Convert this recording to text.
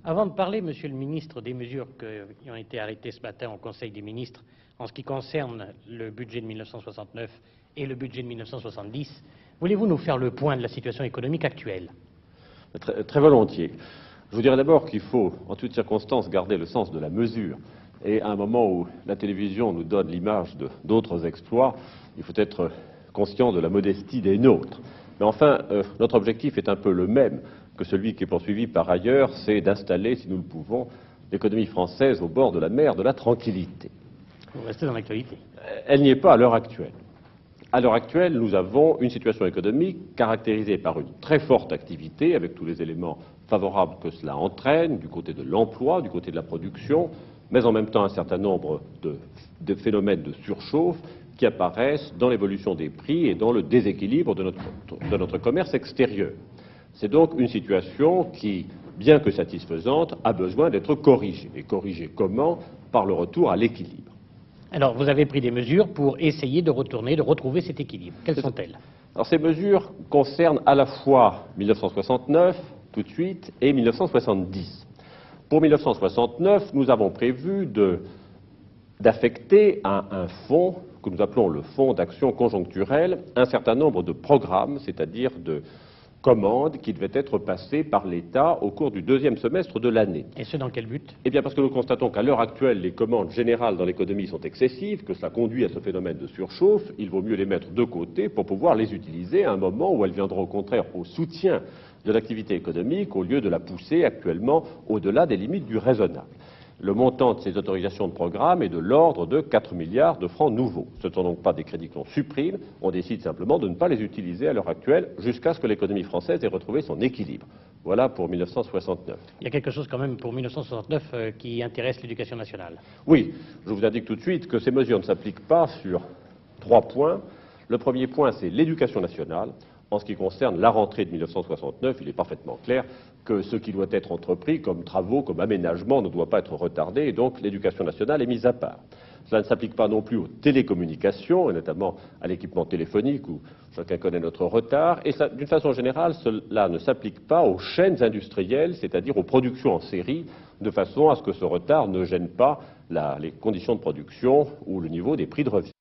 Avant de parler, Monsieur le Ministre, des mesures qui ont été arrêtées ce matin au Conseil des ministres en ce qui concerne le budget de 1969 et le budget de 1970, voulez-vous nous faire le point de la situation économique actuelle? Très volontiers. Je vous dirais d'abord qu'il faut, en toutes circonstances, garder le sens de la mesure. Et à un moment où la télévision nous donne l'image d'autres exploits, il faut être conscient de la modestie des nôtres. Mais enfin, notre objectif est un peu le même que celui qui est poursuivi par ailleurs, c'est d'installer, si nous le pouvons, l'économie française au bord de la mer de la tranquillité. Vous restez dans l'actualité. Elle n'y est pas à l'heure actuelle. À l'heure actuelle, nous avons une situation économique caractérisée par une très forte activité, avec tous les éléments favorables que cela entraîne, du côté de l'emploi, du côté de la production, mais en même temps un certain nombre de phénomènes de surchauffe qui apparaissent dans l'évolution des prix et dans le déséquilibre de notre commerce extérieur. C'est donc une situation qui, bien que satisfaisante, a besoin d'être corrigée. Et corrigée comment? Par le retour à l'équilibre. Alors, vous avez pris des mesures pour essayer de retrouver cet équilibre. Quelles sont-elles? Alors, ces mesures concernent à la fois 1969, tout de suite, et 1970. Pour 1969, nous avons prévu d'affecter à un fonds, que nous appelons le Fonds d'action conjoncturelle, un certain nombre de programmes, c'est-à-dire de commandes qui devaient être passées par l'État au cours du deuxième semestre de l'année. Et ce, dans quel but? Eh bien, parce que nous constatons qu'à l'heure actuelle, les commandes générales dans l'économie sont excessives, que cela conduit à ce phénomène de surchauffe. Il vaut mieux les mettre de côté pour pouvoir les utiliser à un moment où elles viendront au contraire au soutien de l'activité économique au lieu de la pousser actuellement au-delà des limites du raisonnable. Le montant de ces autorisations de programme est de l'ordre de 4 milliards de francs nouveaux. Ce ne sont donc pas des crédits que l'on supprime, on décide simplement de ne pas les utiliser à l'heure actuelle jusqu'à ce que l'économie française ait retrouvé son équilibre. Voilà pour 1969. Il y a quelque chose quand même pour 1969 qui intéresse l'éducation nationale. Oui, je vous indique tout de suite que ces mesures ne s'appliquent pas sur 3 points. Le premier point, c'est l'éducation nationale. En ce qui concerne la rentrée de 1969, il est parfaitement clair que ce qui doit être entrepris comme travaux, comme aménagement, ne doit pas être retardé, et donc l'éducation nationale est mise à part. Cela ne s'applique pas non plus aux télécommunications, et notamment à l'équipement téléphonique, où chacun connaît notre retard, et d'une façon générale, cela ne s'applique pas aux chaînes industrielles, c'est-à-dire aux productions en série, de façon à ce que ce retard ne gêne pas les conditions de production ou le niveau des prix de revient.